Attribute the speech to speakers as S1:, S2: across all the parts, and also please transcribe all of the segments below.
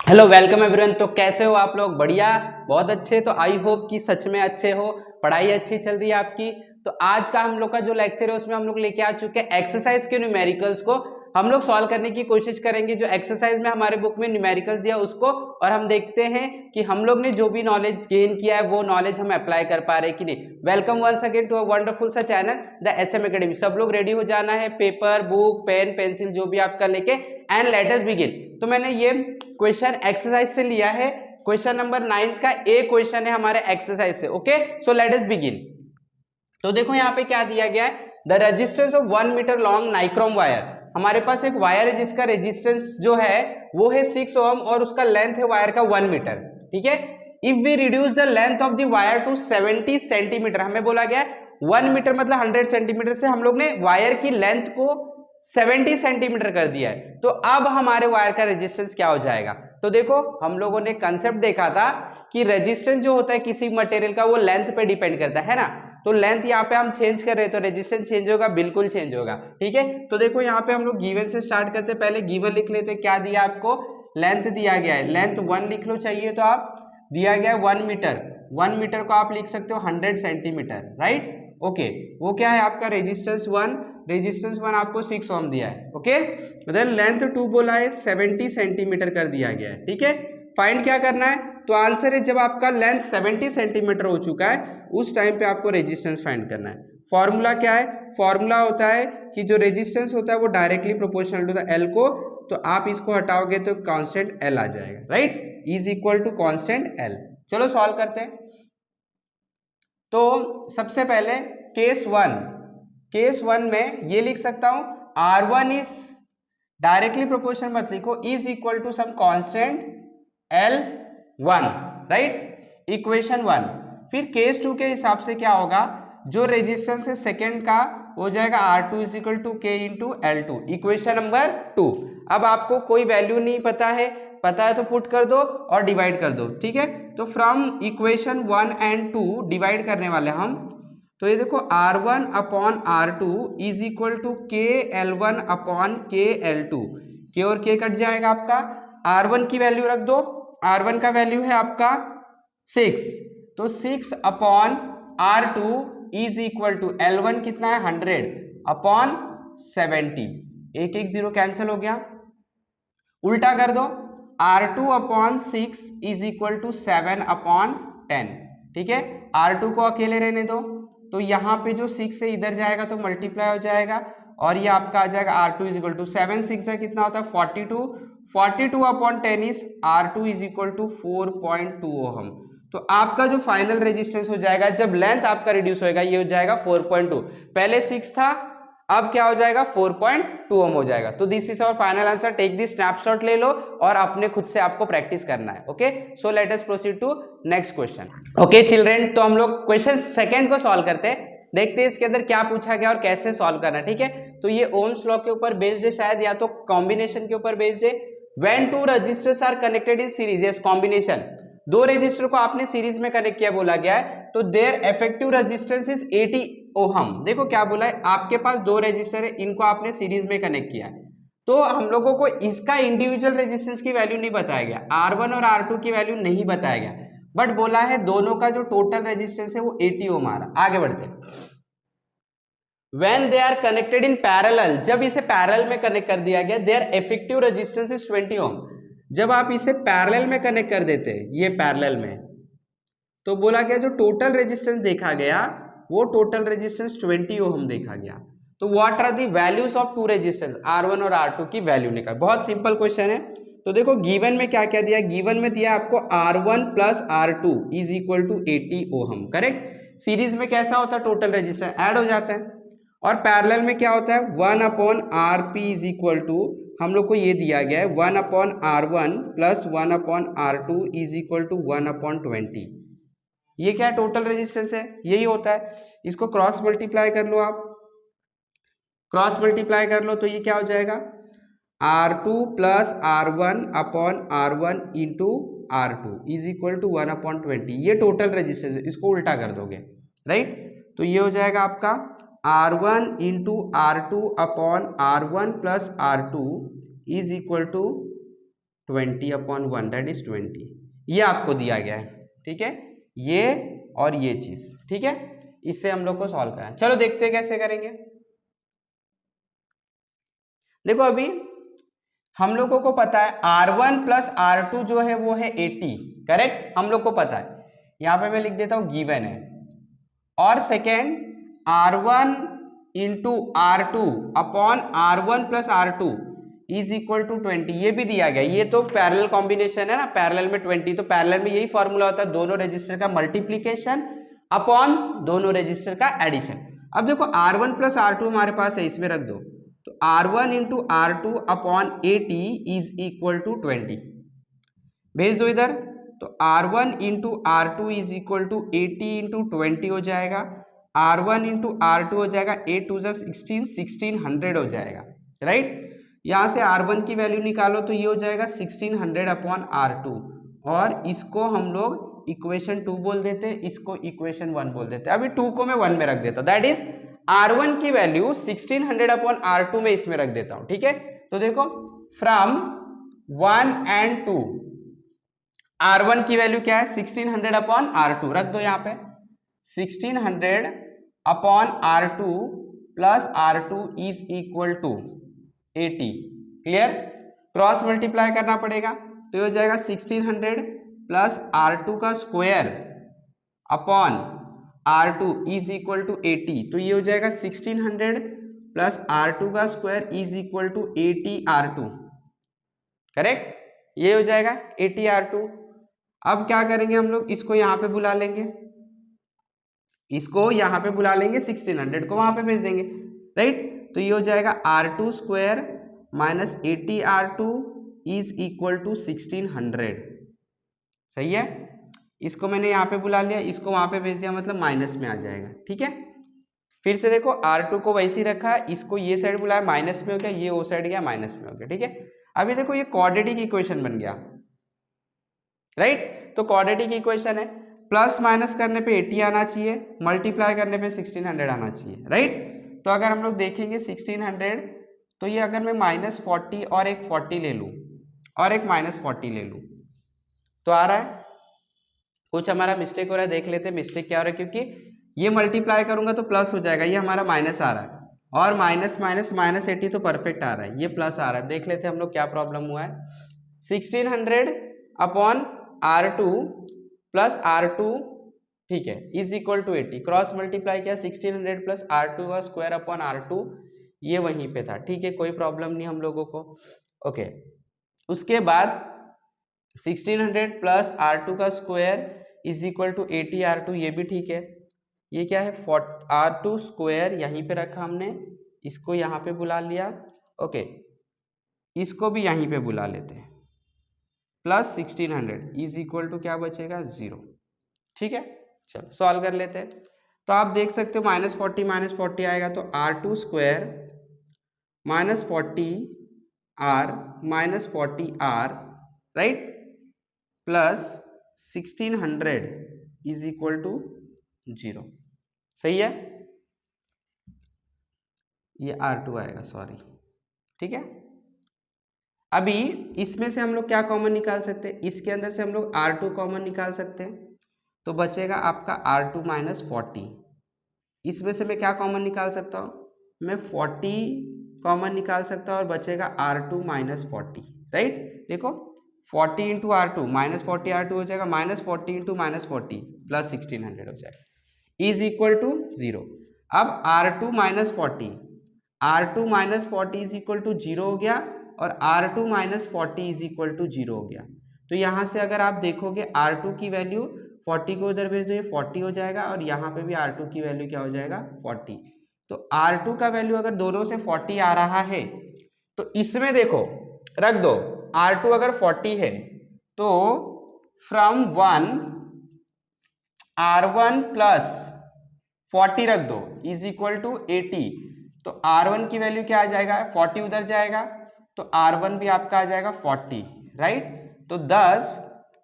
S1: Hello welcome everyone. तो कैसे हो आप लोग? बढ़िया, बहुत अच्छे। तो आई होप कि सच में अच्छे हो, पढ़ाई अच्छी चल रही है आपकी। तो आज का हम लोग का जो लेक्चर है उसमें हम लोग लेके आ चुके हैं एक्सरसाइज के न्यूमेरिकल्स को हम लोग सॉल्व करने की कोशिश करेंगे। जो एक्सरसाइज में हमारे बुक में न्यूमेरिकल्स दिया उसको, और हम देखते हैं कि हम लोग ने जो भी नॉलेज गेन किया है वो नॉलेज हम अप्लाई कर पा रहे हैं कि नहीं। Welcome once again to a wonderful सा चैनल द एसएम एकेडमी। सब लोग रेडी हो जाना है, पेपर बुक पेन पेंसिल जो भी आपका लेके, एंड लेट अस बिगिन। तो मैंने ये क्वेश्चन एक्सरसाइज से लिया है। क्वेश्चन नंबर 9 का ए क्वेश्चन है हमारे एक्सरसाइज से। Okay, so let us begin. तो देखो यहाँ पे क्या दिया गया है, the resistance of 1 metre long nichrome wire. हमारे पास एक वायर है जिसका रेजिस्टेंस जो है वो है 6 ओम और उसका लेंथ है वायर का 1 मीटर। ठीक है, if we reduce the length of the wire to 70 centimetre, हमें बोला गया 1 मीटर मतलब 100 सेंटीमीटर से हम लोग ने वायर की लेंथ को 70 सेंटीमीटर कर दिया है। तो अब हमारे वायर का रेजिस्टेंस क्या हो जाएगा? तो देखो हम लोगों ने कंसेप्ट देखा था कि रेजिस्टेंस जो होता है किसी मटेरियल का वो लेंथ पे डिपेंड करता है ना। तो लेंथ यहाँ पे हम चेंज कर रहे हैं तो रेजिस्टेंस चेंज होगा, बिल्कुल चेंज होगा। ठीक है, तो देखो यहाँ पे हम लोग गिवन से स्टार्ट करते हैं। पहले गिवन लिख लेते, क्या दिया आपको? लेंथ दिया गया है, लेंथ 1 लिख लो, चाहिए तो आप दिया गया है 1 मीटर। 1 मीटर को आप लिख सकते हो 100 सेंटीमीटर, राइट। ओके, वो क्या है आपका रेजिस्टेंस 1, रेजिस्टेंस 1 आपको 6 ओम दिया है। ओके, देन लेंथ 2 बोला है 70 सेंटीमीटर कर दिया गया है। ठीक है, फाइंड क्या करना है? तो आंसर है जब आपका लेंथ 70 सेंटीमीटर हो चुका है उस टाइम पे आपको रेजिस्टेंस फाइंड करना है। फॉर्मूला क्या है? फॉर्मूला होता है कि जो रेजिस्टेंस होता है वो directly proportional to the L को, तो आप इसको हटाओगे तो कांस्टेंट एल आ जाएगा, right, is equal to constant L. चलो सॉल्व करते हैं। तो सबसे पहले केस वन में ये लिख सकता हूं, R1 इज डायरेक्टली प्रोपोर्शनल मत लिखो, is equal to some constant L1, right, equation 1। फिर केस 2 के हिसाब से क्या होगा, जो रेजिस्टेंस है सेकेंड का हो जाएगा R2 is equal to K into L2, equation number 2। अब आपको कोई वैल्यू नहीं पता है तो पुट कर दो और डिवाइड कर दो। ठीक है, तो फ्रॉम इक्वेशन 1 एंड 2 डिवाइड करने वाले हम, तो ये देखो R1 upon R2 is equal to के L1 अपॉन के L2, के और के कट जाएगा आपका। R1 की वैल्यू रख दो, R1 का वैल्यू है आपका 6, तो 6 upon R2 is equal to L1 कितना है 100 अपॉन 70, एक एक जीरो कैंसिल हो गया। उल्टा कर दो, R2 upon 6 is equal to 7 upon 10। ठीक है, R2 को अकेले रहने दो, तो यहाँ पे जो 6 है इधर जाएगा तो मल्टीप्लाई हो जाएगा और ये आपका आ जाएगा R2 इज इक्वल टू 7 6 है कितना होता है 42, 42 upon 10 is R2 is equal to 4.2 ohm. तो आपका जो फाइनल रेजिस्टेंस हो जाएगा जब लेंथ आपका रिड्यूस होएगा ये हो जाएगा 4.2। पहले 6 था, अब क्या हो जाएगा 4.2 ओम हो जाएगा। तो this is our final answer. Take this snapshot ले लो और अपने खुद से आपको प्रैक्टिस करना है। Okay, so let us proceed to next question. Okay children, तो हम लोग क्वेश्चन सेकंड को सॉल्व करते हैं, देखते हैं इसके अंदर क्या पूछा गया और कैसे सॉल्व करना है। ठीक है, तो ये ओम्स लॉ के ऊपर बेस्ड है शायद, या तो कॉम्बिनेशन के ऊपर बेस्ड है। When two resistors are connected in series, yes combination, दो रजिस्टर को आपने सीरीज में कनेक्ट किया बोला गया है, तो their effective resistance is 80 ohm. देखो क्या बोला है, आपके पास दो रजिस्टर है, इनको आपने सीरीज में कनेक्ट किया है, तो हम लोगों को इसका इंडिविजुअल रेजिस्टेंस की वैल्यू नहीं बताया गया, R1 और R2 की वैल्यू नहीं बताया गया, बट बोला है दोनों का जो टोटल रेजिस्टेंस है वो 80 ओम आ रहा। आगे बढ़ते हैं। When they are connected in parallel, जब इसे पैरेलल में कनेक्ट कर दिया गया, their effective resistance is 20 ओम। जब आप इसे पैरेलल में कनेक्ट कर देते हैं, ये पैरेलल में, तो बोला गया जो टोटल रेजिस्टेंस देखा गया वो टोटल रेजिस्टेंस 20 ओम देखा गया। तो what are the values of two resistance, R1 और R2 की वैल्यू निकाल। बहुत सिंपल क्वेश्चन है। तो देखो गिवन में क्या क्या दिया, गिवन में दिया आपको R1 plus R2 is equal to 80 ohm, correct. Series में कैसा होता है, टोटल रेजिस्टेंस ऐड हो जाता है, और पैरेलल में क्या होता है 1 upon RP is equal to, हम लोग को ये दिया गया है 1 upon R1 plus 1 upon R2 is equal to 1 upon 20। ये क्या टोटल रेजिस्टेंस है, यही होता है। इसको क्रॉस मल्टीप्लाई कर लो, आप क्रॉस मल्टीप्लाई कर लो तो ये क्या हो जाएगा R2 plus R1 upon R1 into R2 is equal to 1 upon 20। ये टोटल रेजिस्टेंस है, इसको उल्टा कर दोगे, राइट, तो ये हो जाएगा आपका R1 into R2 upon R1 plus R2 is equal to 20/1 that is 20, ये आपको दिया गया है, ठीक है, ये और ये चीज, ठीक है, इससे हम लोग को सॉल्व करना है। चलो देखते हैं कैसे करेंगे। देखो अभी हम लोगों को पता है R1 प्लस R2 जो है वो है 80, करेक्ट, हम लोग को पता है, यहां पे मैं लिख देता हूं गिवन है। और second R1 into R2 upon R1 plus R2 is equal to 20, ये भी दिया गया, ये तो पैरेलल कॉम्बिनेशन है ना, पैरेलल में 20, तो पैरेलल में यही फॉर्मूला होता है, दोनों रजिस्टर का मल्टीप्लीकेशन अपॉन दोनों रजिस्टर का एडिशन। अब देखो R1 प्लस R2 हमारे पास है, इसमें रख दो, तो R1 into R2 upon 80 is equal to 20, भेज दो इधर, तो R1 into R2 is equal to 80 into 20 हो जाएगा, R1 इंटू R2 हो जाएगा 8 टू 16, 1600 हो जाएगा, राइट। यहाँ से R1 की वैल्यू निकालो तो ये हो जाएगा 1600 अपॉन R2, और इसको हम लोग इक्वेशन 2 बोल देते, इसको इक्वेशन 1 बोल देते। अभी 2 को मैं 1 में रख देता, दैट इज R1 की वैल्यू 1600 अपॉन R2 में इसमें रख देता हूं, ठीक है। तो देखो फ्रॉम 1 एंड 2 R1 की वैल्यू क्या है 1600 अपॉन R2, रख दो यहाँ पे 1600 upon R2 plus R2 is equal to 80, clear. Cross multiply करना पड़ेगा, तो ये हो जाएगा 1600 प्लस R2 का square upon R2 is equal to 80, तो ये हो जाएगा 1600 प्लस R2 का square is equal to 80 R2, correct, ये हो जाएगा 80 R2। अब क्या करेंगे हम लोग, इसको यहाँ पे बुला लेंगे, इसको यहाँ पे बुला लेंगे, 1600 को वहां पे भेज देंगे, राइट। तो ये हो जाएगा R2 square minus 80 R2 is equal to 1600, सही है। इसको मैंने यहाँ पे बुला लिया, इसको वहां पे भेज दिया, मतलब माइनस में आ जाएगा, ठीक है। फिर से देखो R2 को वैसे ही रखा, इसको ये साइड बुलाया, माइनस में हो गया, ये वो साइड गया माइनस में हो गया, ठीक है। अभी देखो ये क्वाड्रेटिक इक्वेशन बन गया, राइट। तो क्वाड्रेटिक इक्वेशन है, प्लस माइनस करने पे 80 आना चाहिए, मल्टीप्लाई करने पे 1600 आना चाहिए, राइट। तो अगर हम लोग देखेंगे 1600, तो ये अगर मैं -40 और एक 40 ले लूँ और एक -40 ले लूँ तो आ रहा है, कुछ हमारा मिस्टेक हो रहा है, देख लेते हैं मिस्टेक क्या हो रहा है, क्योंकि ये मल्टीप्लाई करूंगा तो प्लस हो जाएगा, ये हमारा माइनस आ रहा है, और माइनस माइनस -80 तो परफेक्ट आ रहा है, ये प्लस आ रहा है। देख लेते हैं हम लोग क्या प्रॉब्लम हुआ है। 1600 अपॉन R2 प्लस R2, ठीक है, is equal to 80, cross multiply किया 1600 प्लस R2 का स्क्वायर अपॉन R2, ये वहीं पे था, ठीक है, कोई प्रॉब्लम नहीं हम लोगों को, ओके। उसके बाद 1600 प्लस R2 का square is equal to 80 R2, ये भी ठीक है। ये क्या है R2 स्क्वायर यहीं पे रखा हमने, इसको यहाँ पे बुला लिया, ओके, इसको भी यहीं पे बुला लेते हैं, प्लस 1600 इज इक्वल टू क्या बचेगा 0, ठीक है। चलो सॉल्व कर लेते हैं। तो आप देख सकते हो -40 आएगा, तो R2 square -40 R -40 R, right, plus 1600 is equal to 0, सही है। ये R2 आएगा, सॉरी, ठीक है। अभी इसमें से हम लोग क्या कॉमन निकाल सकते हैं, इसके अंदर से हम लोग R2 कॉमन निकाल सकते हैं, तो बचेगा आपका R2 -40, इसमें से मैं क्या कॉमन निकाल सकता हूँ, मैं 40 कॉमन निकाल सकता हूँ, और बचेगा R2 -40, राइट। देखो 40 इंटू R2 -40 R2 हो जाएगा, -40 इंटू -40 प्लस 1600 हो जाएगा, इज इक्वल टू 0। अब R2 -40 इज इक्वल टू 0 हो गया, और R2 -40 इज इक्वल टू 0 हो गया। तो यहाँ से अगर आप देखोगे R2 की वैल्यू 40 को उधर भेज दो, ये 40 हो जाएगा, और यहाँ पे भी R2 की वैल्यू क्या हो जाएगा 40। तो R2 का वैल्यू अगर दोनों से 40 आ रहा है, तो इसमें देखो रख दो, R2 अगर 40 है तो फ्रॉम 1 R1 प्लस 40 रख दो इज इक्वल टू 80, तो R1 की वैल्यू क्या आ जाएगा 40 उधर जाएगा, तो R1 भी आपका आ जाएगा 40, राइट। तो 10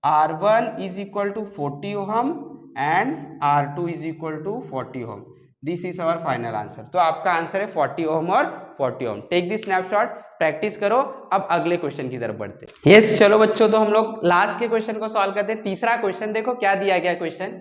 S1: R1 is equal to 40 ohm and R2 is equal to 40 ohm, this is our final answer. तो आपका आंसर है 40 ओहम और 40 ohm. Take the snapshot, practice करो। अब अगले क्वेश्चन की तरफ बढ़ते हैं। यस चलो बच्चों, तो हम लोग लास्ट के क्वेश्चन को सॉल्व करते हैं। तीसरा क्वेश्चन देखो क्या दिया गया question.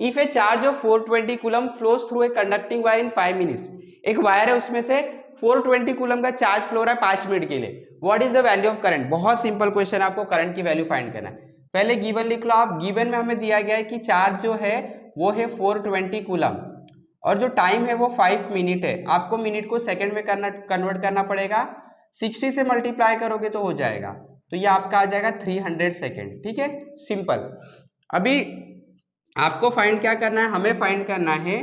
S1: If A charge of 420 coulomb flows through a conducting wire in 5 minutes, एक वायर है उसमें से 420 कूलम का चार्ज फ्लो रहा है 5 मिनट के लिए, what is the value of current. बहुत सिंपल क्वेश्चन, आपको करंट की वैल्यू फाइंड करना है। पहले गिवन लिख लो आप। गिवन में हमें दिया गया है कि चार्ज जो है वो है 420 कूलम और जो टाइम है वो 5 मिनट है। आपको मिनट को सेकंड में कन्वर्ट करना पड़ेगा। 60 से मल्टीप्लाई करोगे तो हो जाएगा, तो ये आपका आ जाएगा 300 सेकेंड। ठीक है, सिंपल। अभी आपको फाइंड क्या करना है, हमें फाइंड करना है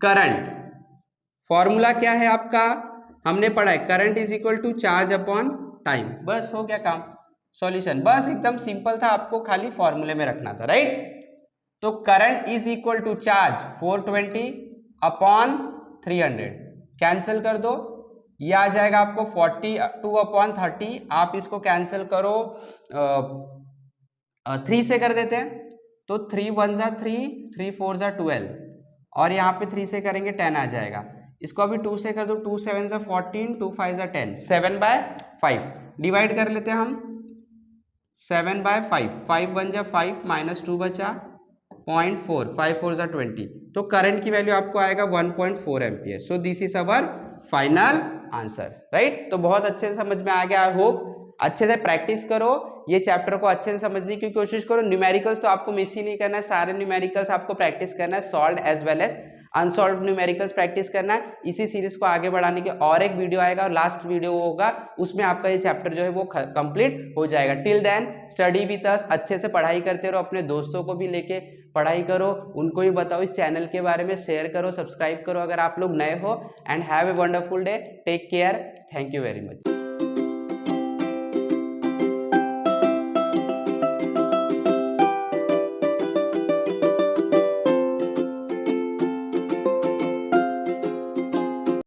S1: करंट। फॉर्मूला क्या है आपका, हमने पढ़ा है current is equal to charge upon time. बस हो गया काम, सॉल्यूशन। बस एकदम सिंपल था, आपको खाली फॉर्मूले में रखना था, राइट। तो current is equal to charge 420 upon 300, cancel कर दो, ये आ जाएगा आपको 42 अपॉन 30। आप इसको कैंसिल करो 3 से कर देते हैं, तो 3 1 जा 3, 3 4 जा 12, और यहाँ पे 3 से करेंगे 10 आ जाएगा। इसको अभी 2 से कर दो, 2 7 जा 14, 2 5 जा 10, 7/5 डिवाइड कर लेते हैं हम। 7/5, 5 1 जा 5 माइनस 2 बचा 0.4, 5 4 जा 20। तो करंट की वैल्यू आपको आएगा 1.4 ampere. So this is our final answer, right. तो बहुत अच्छे से समझ में आ गया, आई होप। अच्छे से प्रैक्टिस करो, ये चैप्टर को अच्छे से समझने की कोशिश करो। न्यूमेरिकल्स तो आपको मिस ही नहीं करना है, सारे न्यूमेरिकल्स आपको प्रैक्टिस करना है, solved as well as unsolved numericals practice करना है। इसी सीरीज को आगे बढ़ाने के और एक वीडियो आएगा और लास्ट वीडियो होगा, उसमें आपका ये चैप्टर जो है वो कंप्लीट हो जाएगा। Till then study with us, अच्छे से पढ़ाई करते रहो, अपने दोस्तों को भी लेके पढ़ाई करो, उनको भी बताओ इस चैनल के बारे में, शेयर करो, सब्सक्राइब करो अगर आप लोग नए हो। And have a wonderful day, take care, thank you very much.